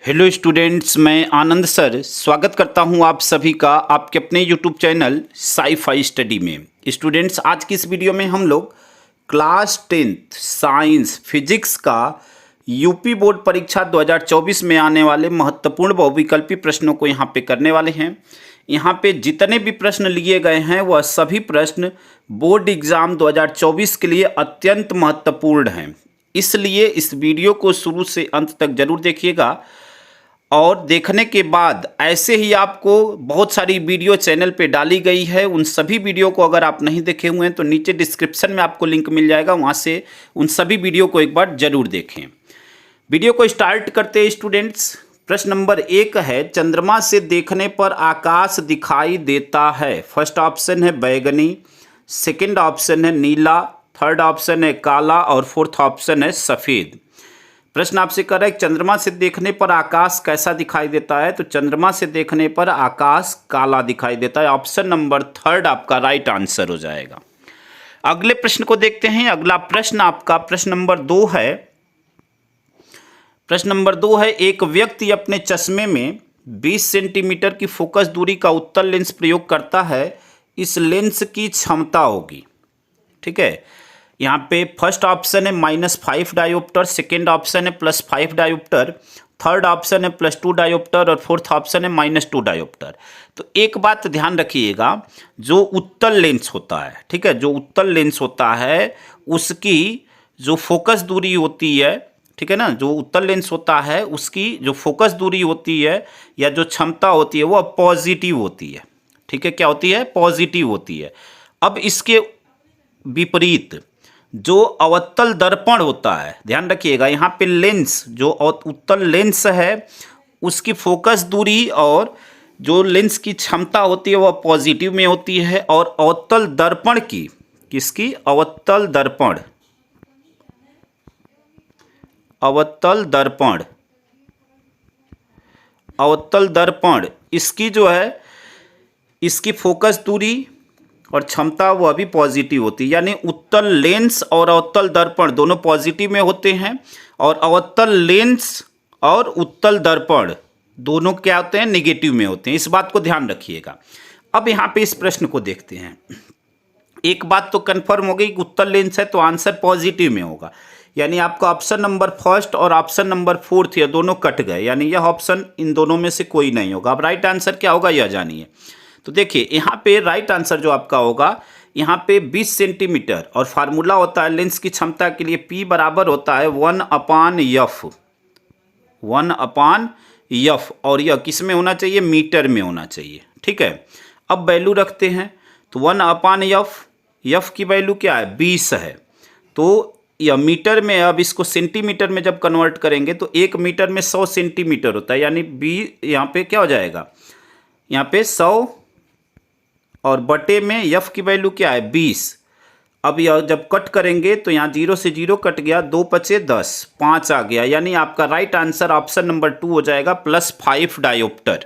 Hello students, मैं आनंद sir स्वागत करता हूं आप सभी का आपके अपने यूट्यूब चैनल साई-फाई स्टडी में। स्टूडेंट्स, आज की इस वीडियो में हम लोग क्लास 10th साइंस फिजिक्स का यूपी बोर्ड परीक्षा 2024 में आने वाले महत्वपूर्ण बहुविकल्पी प्रश्नों को यहां पे करने वाले हैं। यहां पे जितने भी प्रश्न लिए गए हैं वह सभी प्रश्न बोर्ड एग्ज़ाम 2024 के लिए अत्यंत महत्वपूर्ण हैं। इसलिए इस वीडियो को शुरू से अंत तक जरूर देखिएगा और देखने के बाद ऐसे ही आपको बहुत सारी वीडियो चैनल पे डाली गई है। उन सभी वीडियो को अगर आप नहीं देखे हुए हैं तो नीचे डिस्क्रिप्शन में आपको लिंक मिल जाएगा, वहाँ से उन सभी वीडियो को एक बार जरूर देखें। वीडियो को स्टार्ट करते हैं स्टूडेंट्स। प्रश्न नंबर 1 है, चंद्रमा से देखने पर आकाश दिखाई देता है। फर्स्ट ऑप्शन है बैगनी, सेकेंड ऑप्शन है नीला, थर्ड ऑप्शन है काला और फोर्थ ऑप्शन है सफ़ेद। प्रश्न आपसे कर रहा है चंद्रमा से देखने पर आकाश कैसा दिखाई देता है, तो चंद्रमा से देखने पर आकाश काला दिखाई देता है। ऑप्शन नंबर थर्ड आपका राइट आंसर हो जाएगा। अगले प्रश्न को देखते हैं। अगला प्रश्न आपका प्रश्न नंबर 2 है। प्रश्न नंबर 2 है, एक व्यक्ति अपने चश्मे में 20 सेंटीमीटर की फोकस दूरी का उत्तल लेंस प्रयोग करता है। इस लेंस की क्षमता होगी, ठीक है। यहाँ पे फर्स्ट ऑप्शन है -5 डायोप्टर, सेकेंड ऑप्शन है +5 डायोप्टर, थर्ड ऑप्शन है +2 डायोप्टर और फोर्थ ऑप्शन है -2 डायोप्टर। तो एक बात ध्यान रखिएगा, जो उत्तल लेंस होता है, ठीक है, जो उत्तल लेंस होता है उसकी जो फोकस दूरी होती है, ठीक है ना, जो उत्तल लेंस होता है उसकी जो फोकस दूरी होती है या जो क्षमता होती है वो पॉजिटिव होती है, ठीक है। क्या होती है? पॉजिटिव होती है। अब इसके विपरीत जो अवतल दर्पण होता है, ध्यान रखिएगा, यहाँ पे लेंस जो उत्तल लेंस है उसकी फोकस दूरी और जो लेंस की क्षमता होती है वह पॉजिटिव में होती है। और अवतल दर्पण की, किसकी? अवतल दर्पण, अवतल दर्पण, अवतल दर्पण इसकी जो है इसकी फोकस दूरी और क्षमता वह भी पॉजिटिव होती है। यानी उत्तल लेंस और अवतल दर्पण दोनों पॉजिटिव में होते हैं और अवतल लेंस और उत्तल दर्पण दोनों क्या होते हैं? नेगेटिव में होते हैं। इस बात को ध्यान रखिएगा। अब यहाँ पे इस प्रश्न को देखते हैं। एक बात तो कंफर्म हो गई कि उत्तल लेंस है तो आंसर पॉजिटिव में होगा। यानी आपका ऑप्शन नंबर फर्स्ट और ऑप्शन नंबर फोर्थ ये दोनों कट गए, यानी यह ऑप्शन इन दोनों में से कोई नहीं होगा। अब राइट आंसर क्या होगा यह जानिए। तो देखिए यहाँ पे राइट आंसर जो आपका होगा, यहाँ पे 20 सेंटीमीटर और फार्मूला होता है लेंस की क्षमता के लिए P बराबर होता है 1/F, 1/F। और यह किस में होना चाहिए? मीटर में होना चाहिए, ठीक है। अब वैल्यू रखते हैं तो 1/F, F की वैल्यू क्या है? 20 है। तो यह मीटर में, अब इसको सेंटीमीटर में जब कन्वर्ट करेंगे तो 1 मीटर में 100 सेंटीमीटर होता है। यानी यहाँ पे क्या हो जाएगा? यहाँ पे 100 और बटे में F की वैल्यू क्या है? 20। अब यह जब कट करेंगे तो यहाँ 0 से 0 कट गया, 2 बचे 10, 5 आ गया। यानी आपका राइट आंसर ऑप्शन नंबर 2 हो जाएगा +5 डायोप्टर,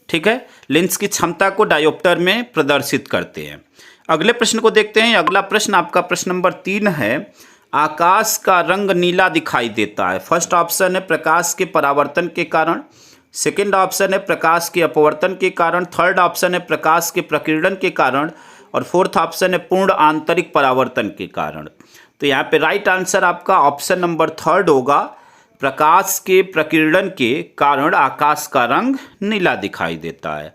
ठीक है। लेंस की क्षमता को डायोप्टर में प्रदर्शित करते हैं। अगले प्रश्न को देखते हैं। अगला प्रश्न आपका प्रश्न नंबर 3 है, आकाश का रंग नीला दिखाई देता है। फर्स्ट ऑप्शन है प्रकाश के परावर्तन के कारण, सेकेंड ऑप्शन है प्रकाश के अपवर्तन के कारण, थर्ड ऑप्शन है प्रकाश के प्रकीर्णन के कारण और फोर्थ ऑप्शन है पूर्ण आंतरिक परावर्तन के कारण। तो यहाँ पे राइट आंसर आपका ऑप्शन नंबर थर्ड होगा, प्रकाश के प्रकीर्णन के कारण आकाश का रंग नीला दिखाई देता है।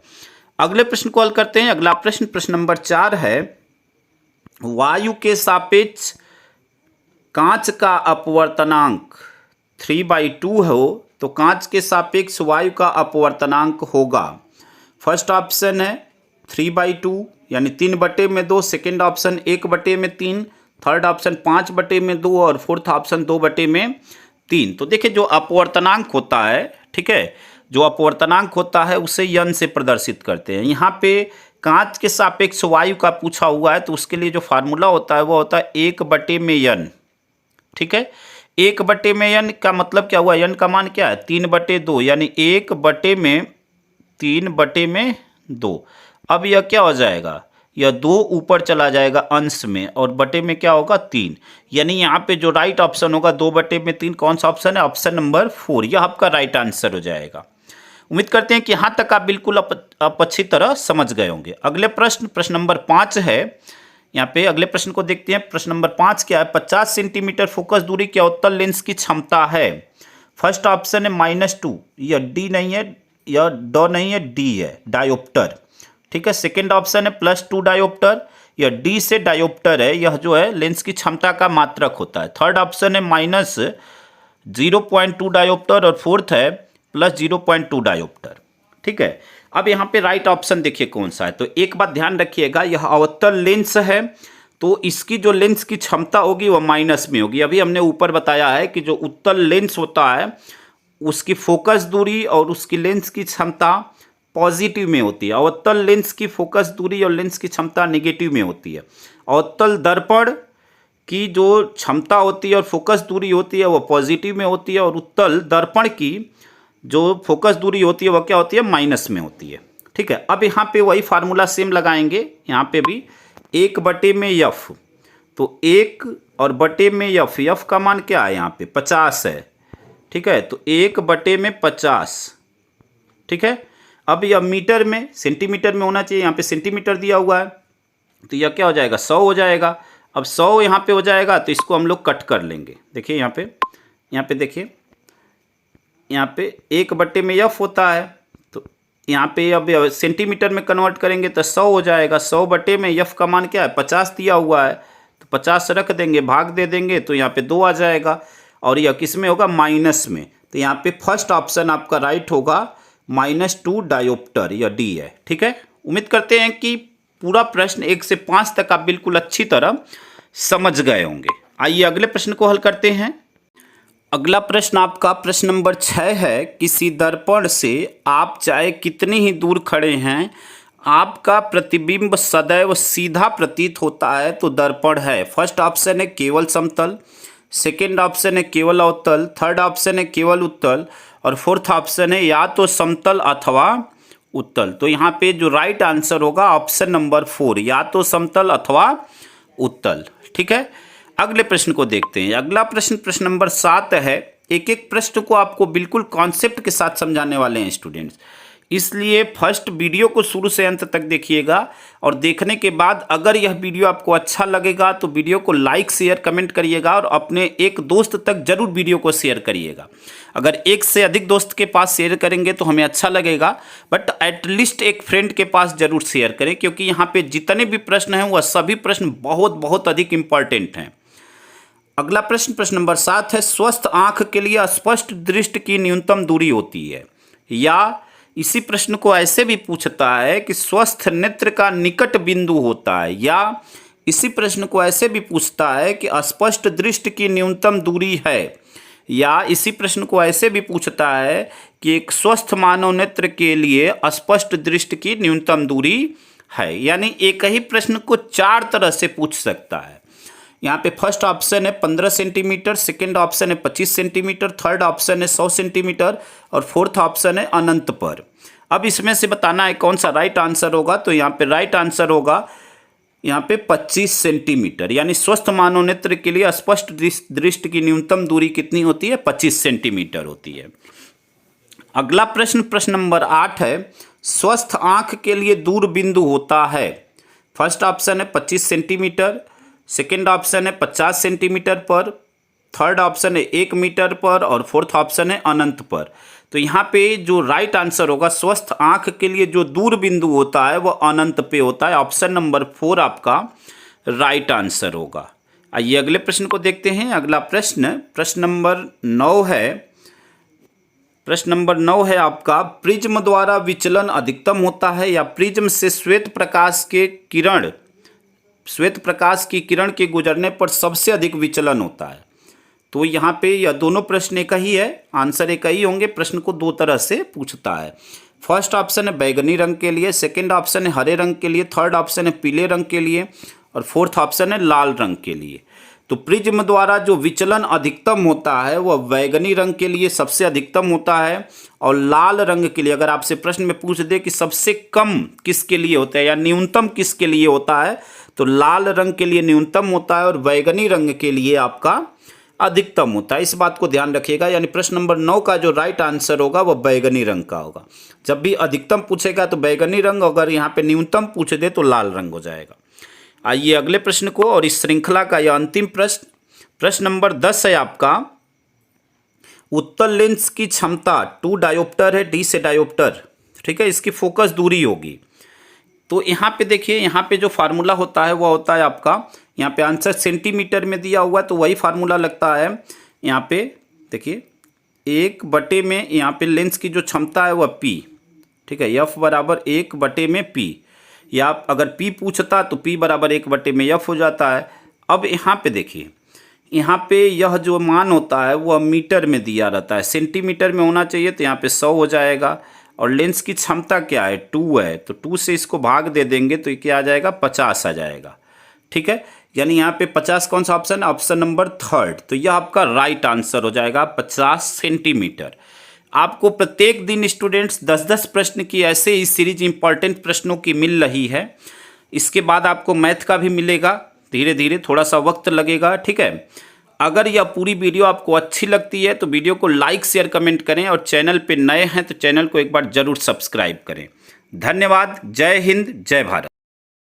अगले प्रश्न को हल करते हैं। अगला प्रश्न प्रश्न नंबर 4 है, वायु के सापेक्ष कांच का अपवर्तनांक 3/2 हो तो कांच के सापेक्ष वायु का अपवर्तनांक होगा। फर्स्ट ऑप्शन है 3/2 यानी 3/2, सेकेंड ऑप्शन 1/3, थर्ड ऑप्शन 5/2 और फोर्थ ऑप्शन 2/3। तो देखिए जो अपवर्तनांक होता है, ठीक है, जो अपवर्तनांक होता है उसे यन से प्रदर्शित करते हैं। यहाँ पे कांच के सापेक्ष वायु का पूछा हुआ है तो उसके लिए जो फार्मूला होता है वो होता है 1/n, ठीक है। 1/n का मतलब क्या हुआ? n का मान क्या है? 3/2 यानी 1/3/2। अब यह क्या हो जाएगा? यह 2 ऊपर चला जाएगा अंश में और बटे में क्या होगा 3, यानी यहाँ पे जो राइट ऑप्शन होगा 2/3 कौन सा ऑप्शन है? ऑप्शन नंबर 4, यह आपका राइट आंसर हो जाएगा। उम्मीद करते हैं कि यहाँ तक आप बिल्कुल आप अच्छी तरह समझ गए होंगे। अगले प्रश्न नंबर 5 है। यहाँ पे अगले प्रश्न को देखते हैं। प्रश्न नंबर 5 क्या है? 50 सेंटीमीटर फोकस दूरी के अवतल लेंस की क्षमता है। फर्स्ट ऑप्शन है -2, यह डी नहीं है, यह ड नहीं है, डी है, डायोप्टर। ठीक है। सेकेंड ऑप्शन है +2 डायोप्टर, यह डी से डायोप्टर है, यह जो है लेंस की क्षमता का मात्रक होता है। थर्ड ऑप्शन है -0.2 डायोप्टर और फोर्थ है +0.2 डायोप्टर। ठीक है। अब यहाँ पे राइट ऑप्शन देखिए कौन सा है। तो एक बात ध्यान रखिएगा, यह अवतल लेंस है तो इसकी जो लेंस की क्षमता होगी वह माइनस में होगी। अभी हमने ऊपर बताया है कि जो उत्तल लेंस होता है उसकी फोकस दूरी और उसकी लेंस की क्षमता पॉजिटिव में होती है। अवतल लेंस की फोकस दूरी और लेंस की क्षमता नेगेटिव में होती है। अवतल दर्पण की जो क्षमता होती है और फोकस दूरी होती है वह पॉजिटिव में होती है और उत्तल दर्पण की जो फोकस दूरी होती है वह क्या होती है? माइनस में होती है। ठीक है। अब यहाँ पे वही फार्मूला सेम लगाएंगे। यहाँ पे भी 1/f, तो 1 और बटे में f का मान क्या है? यहाँ पे 50 है। ठीक है। तो 1/50। ठीक है। अब यह मीटर में सेंटीमीटर में होना चाहिए, यहाँ पे सेंटीमीटर दिया हुआ है तो यह क्या हो जाएगा? 100 हो जाएगा। अब 100 यहाँ पे हो जाएगा तो इसको हम लोग कट कर लेंगे। देखिए यहाँ पे देखिए, यहाँ पे 1/में f होता है तो यहाँ पे अब सेंटीमीटर में कन्वर्ट करेंगे तो 100 हो जाएगा। 100 में f का मान क्या है? 50 दिया हुआ है तो 50 रख देंगे, भाग दे देंगे तो यहाँ पे 2 आ जाएगा और यह किस में होगा? माइनस में। तो यहाँ पे फर्स्ट ऑप्शन आपका राइट होगा -2 डायोप्टर, यह डी है। ठीक है। उम्मीद करते हैं कि पूरा प्रश्न 1 से 5 तक आप बिल्कुल अच्छी तरह समझ गए होंगे। आइए अगले प्रश्न को हल करते हैं। अगला प्रश्न आपका प्रश्न नंबर 6 है। किसी दर्पण से आप चाहे कितनी ही दूर खड़े हैं आपका प्रतिबिंब सदैव सीधा प्रतीत होता है तो दर्पण है। फर्स्ट ऑप्शन है केवल समतल, सेकेंड ऑप्शन है केवल अवतल, थर्ड ऑप्शन है केवल उत्तल और फोर्थ ऑप्शन है या तो समतल अथवा उत्तल। तो यहाँ पे जो राइट आंसर होगा ऑप्शन नंबर 4, या तो समतल अथवा उत्तल। ठीक है। अगले प्रश्न को देखते हैं। अगला प्रश्न नंबर 7 है। एक एक प्रश्न को आपको बिल्कुल कॉन्सेप्ट के साथ समझाने वाले हैं स्टूडेंट्स, इसलिए फर्स्ट वीडियो को शुरू से अंत तक देखिएगा और देखने के बाद अगर यह वीडियो आपको अच्छा लगेगा तो वीडियो को लाइक शेयर कमेंट करिएगा और अपने एक दोस्त तक जरूर वीडियो को शेयर करिएगा। अगर एक से अधिक दोस्त के पास शेयर करेंगे तो हमें अच्छा लगेगा, बट एटलीस्ट एक फ्रेंड के पास जरूर शेयर करें क्योंकि यहाँ पे जितने भी प्रश्न हैं वह सभी प्रश्न बहुत बहुत अधिक इंपॉर्टेंट हैं। अगला प्रश्न नंबर 7 है। स्वस्थ आंख के लिए स्पष्ट दृष्टि की न्यूनतम दूरी होती है, या इसी प्रश्न को ऐसे भी पूछता है कि स्वस्थ नेत्र का निकट बिंदु होता है, या इसी प्रश्न को ऐसे भी पूछता है कि अस्पष्ट दृष्टि की न्यूनतम दूरी है, या इसी प्रश्न को ऐसे भी पूछता है कि एक स्वस्थ मानव नेत्र के लिए अस्पष्ट दृष्टि की न्यूनतम दूरी है। यानी एक ही प्रश्न को 4 तरह से पूछ सकता है। यहाँ पे फर्स्ट ऑप्शन है 15 सेंटीमीटर, सेकेंड ऑप्शन है 25 सेंटीमीटर, थर्ड ऑप्शन है 100 सेंटीमीटर और फोर्थ ऑप्शन है अनंत पर। अब इसमें से बताना है कौन सा राइट आंसर होगा। तो यहाँ पे राइट आंसर होगा यहाँ पे 25 सेंटीमीटर, यानी स्वस्थ मानव नेत्र के लिए स्पष्ट दृष्टि की न्यूनतम दूरी कितनी होती है? 25 सेंटीमीटर होती है। अगला प्रश्न नंबर 8 है। स्वस्थ आंख के लिए दूर बिंदु होता है। फर्स्ट ऑप्शन है 25 सेंटीमीटर, सेकेंड ऑप्शन है 50 सेंटीमीटर पर, थर्ड ऑप्शन है 1 मीटर पर और फोर्थ ऑप्शन है अनंत पर। तो यहाँ पे जो राइट आंसर होगा स्वस्थ आंख के लिए जो दूर बिंदु होता है वह अनंत पे होता है। ऑप्शन नंबर 4 आपका राइट आंसर होगा। आइए अगले प्रश्न को देखते हैं। अगला प्रश्न नंबर 9 है। प्रश्न नंबर 9 है आपका, प्रिज्म द्वारा विचलन अधिकतम होता है या प्रिज्म से श्वेत प्रकाश की किरण के गुजरने पर सबसे अधिक विचलन होता है। तो यहाँ पे यह दोनों प्रश्न एक ही है, आंसर एक ही होंगे। प्रश्न को 2 तरह से पूछता है। फर्स्ट ऑप्शन है बैगनी रंग के लिए, सेकंड ऑप्शन है हरे रंग के लिए, थर्ड ऑप्शन है पीले रंग के लिए और फोर्थ ऑप्शन है लाल रंग के लिए। तो प्रिज्म द्वारा जो विचलन अधिकतम होता है वह बैगनी रंग के लिए सबसे अधिकतम होता है, और लाल रंग के लिए अगर आपसे प्रश्न में पूछ दे कि सबसे कम किसके लिए होता है या न्यूनतम किसके लिए होता है, तो लाल रंग के लिए न्यूनतम होता है और बैगनी रंग के लिए आपका अधिकतम होता है। इस बात को ध्यान रखिएगा। यानी प्रश्न नंबर 9 का जो राइट आंसर होगा वह बैगनी रंग का होगा। जब भी अधिकतम पूछेगा तो बैगनी रंग, अगर यहाँ पे न्यूनतम पूछ दे तो लाल रंग हो जाएगा। आइए अगले प्रश्न को, और इस श्रृंखला का यह अंतिम प्रश्न, प्रश्न नंबर 10 है आपका। उत्तल लेंस की क्षमता 2 डायोप्टर है, डी से डायोप्टर, ठीक है, इसकी फोकस दूरी होगी। तो यहाँ पे देखिए, यहाँ पे जो फार्मूला होता है वह होता है आपका, यहाँ पे आंसर सेंटीमीटर में दिया हुआ है तो वही फार्मूला लगता है। यहाँ पे देखिए 1 बटे में यहाँ पे लेंस की जो क्षमता है वह P, ठीक है, F बराबर 1 बटे में P, या अगर P पूछता तो P बराबर 1 बटे में F हो जाता है। अब यहाँ पे देखिए, यहाँ पे यह जो मान होता है वह मीटर में दिया रहता है, सेंटीमीटर में होना चाहिए, तो यहाँ पे 100 हो जाएगा। और लेंस की क्षमता क्या है, 2 है, तो 2 से इसको भाग दे देंगे तो ये क्या आ जाएगा, 50 आ जाएगा, ठीक है। यानी यहाँ पे 50 कौन सा ऑप्शन है, ऑप्शन नंबर 3, तो यह आपका राइट आंसर हो जाएगा 50 सेंटीमीटर। आपको प्रत्येक दिन स्टूडेंट्स 10-10 प्रश्न की ऐसे ही सीरीज इंपॉर्टेंट प्रश्नों की मिल रही है। इसके बाद आपको मैथ का भी मिलेगा, धीरे धीरे, थोड़ा सा वक्त लगेगा, ठीक है। अगर यह पूरी वीडियो आपको अच्छी लगती है तो वीडियो को लाइक शेयर कमेंट करें, और चैनल पे नए हैं तो चैनल को एक बार जरूर सब्सक्राइब करें। धन्यवाद। जय हिंद, जय भारत।